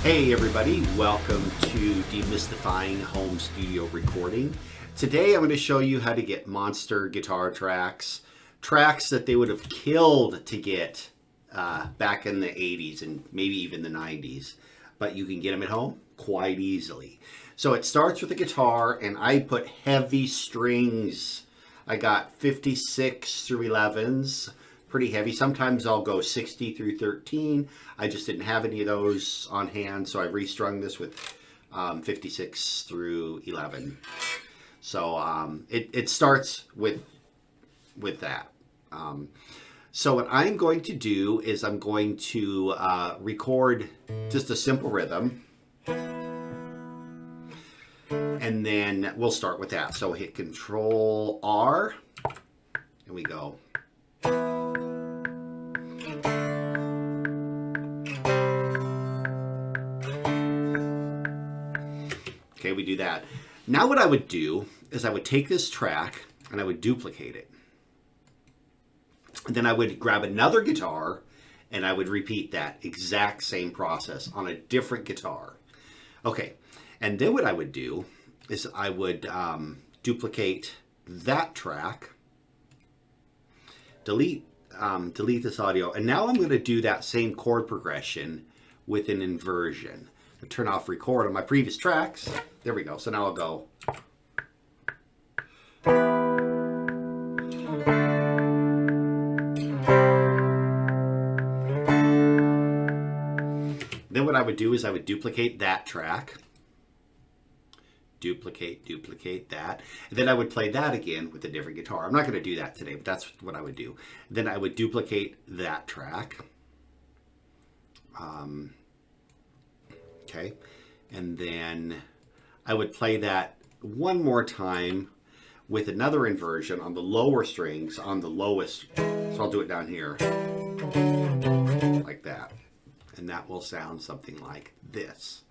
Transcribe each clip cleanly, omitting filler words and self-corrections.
Hey everybody, welcome to Demystifying Home Studio Recording. Today I'm going to show you how to get monster guitar tracks that they would have killed to get back in the 80s and maybe even the 90s, but you can get them at home quite easily. So it starts with a guitar, and I put heavy strings. I got 56 through 11s. Pretty heavy. Sometimes I'll go 60 through 13. I just didn't have any of those on hand, so I restrung this with 56 through 11. So it starts with that. So what I'm going to do is I'm going to record just a simple rhythm, and then we'll start with that. So hit Control R, and we go. Okay, we do that. Now what I would do is I would take this track and I would duplicate it. And then I would grab another guitar and I would repeat that exact same process on a different guitar. Okay, and then what I would do is I would duplicate that track, delete this audio, and now I'm going to do that same chord progression with an inversion. I turn off record on my previous tracks. There we go. So now I'll go. Then what I would do is I would duplicate that track. Duplicate that. And then I would play that again with a different guitar. I'm not going to do that today, but that's what I would do. Then I would duplicate that track. Okay. And then I would play that one more time with another inversion on the lower strings on the lowest. So I'll do it down here like that. And that will sound something like this.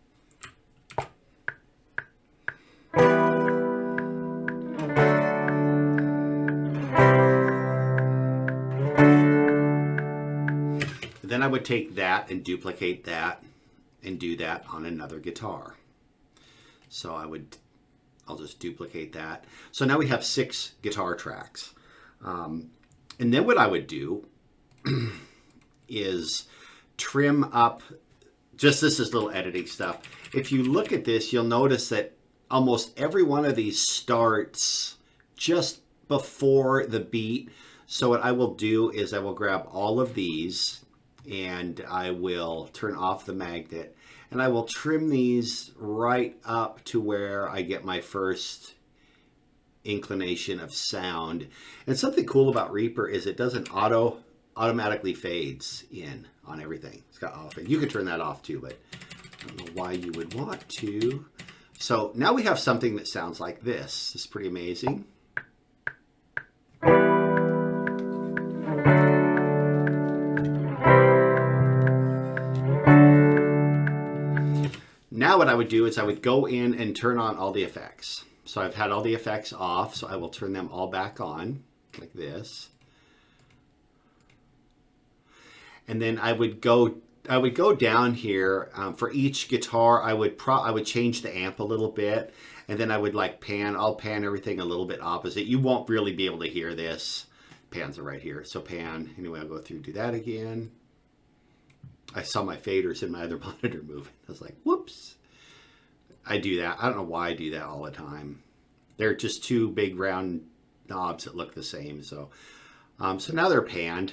Then I would take that and duplicate that and do that on another guitar. So I'll just duplicate that. So now we have 6 guitar tracks. And then what I would do is trim up, just this is little editing stuff. If you look at this, you'll notice that almost every one of these starts just before the beat. So what I will do is I will grab all of these and I will turn off the magnet and I will trim these right up to where I get my first inclination of sound. And something cool about Reaper is it doesn't automatically fades in on everything. It's got off. You could turn that off too, but I don't know why you would want to. So now we have something that sounds like this. It's pretty amazing. Now what I would do is I would go in and turn on all the effects. So I've had all the effects off, so I will turn them all back on like this. And then I would go down here for each guitar. I would change the amp a little bit, and then I would I'll pan everything a little bit opposite. You won't really be able to hear this. Pans are right here. So pan. Anyway, I'll go through, do that again. I saw my faders in my other monitor moving. I was like, whoops. I do that. I don't know why I do that all the time. They're just 2 big round knobs that look the same. So now they're panned.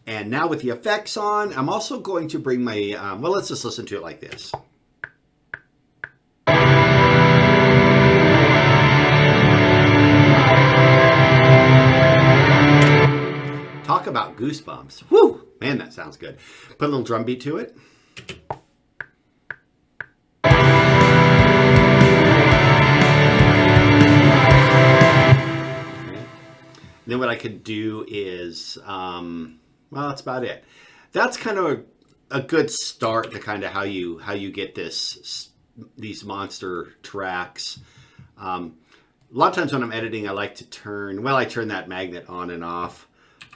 And now with the effects on, I'm also going to bring my, well, let's just listen to it like this. Talk about goosebumps. Whew! Man, that sounds good. Put a little drum beat to it. Okay. Then what I could do is, well, that's about it. That's kind of a good start to kind of how you get these monster tracks. A lot of times when I'm editing, I like to turn that magnet on and off.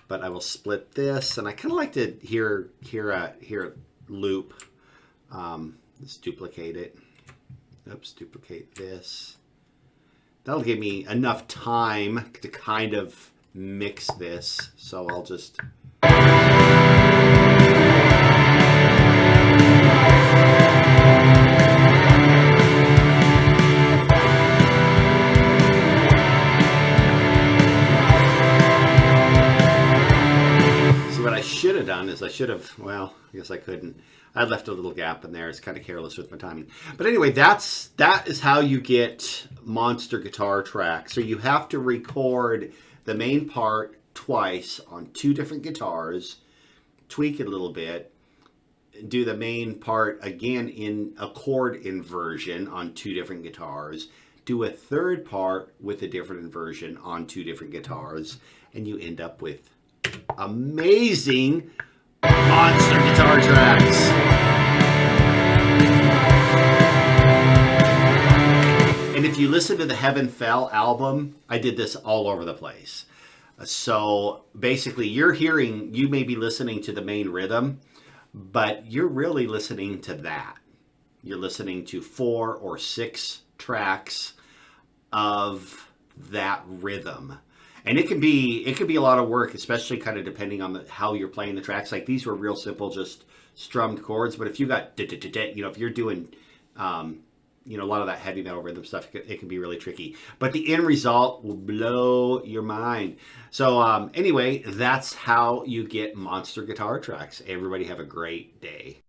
But I will split this, and I kind of like to hear a loop Let's duplicate it. Oops, duplicate this. That'll give me enough time to kind of mix this. So I'll just... What I should have done is well, I guess I couldn't. I left a little gap in there. It's kind of careless with my timing. But anyway, that is how you get monster guitar tracks. So you have to record the main part twice on 2 different guitars, tweak it a little bit, do the main part again in a chord inversion on 2 different guitars, do a third part with a different inversion on 2 different guitars, and you end up with amazing monster guitar tracks. And if you listen to the Heaven Fell album, I did this all over the place. So basically you may be listening to the main rhythm, but you're really listening to that. You're listening to 4 or 6 tracks of that rhythm. And it can be a lot of work, especially kind of depending on how you're playing the tracks. Like these were real simple, just strummed chords. But if you got, if you're doing, a lot of that heavy metal rhythm stuff, it can be really tricky. But the end result will blow your mind. So anyway, that's how you get monster guitar tracks. Everybody have a great day.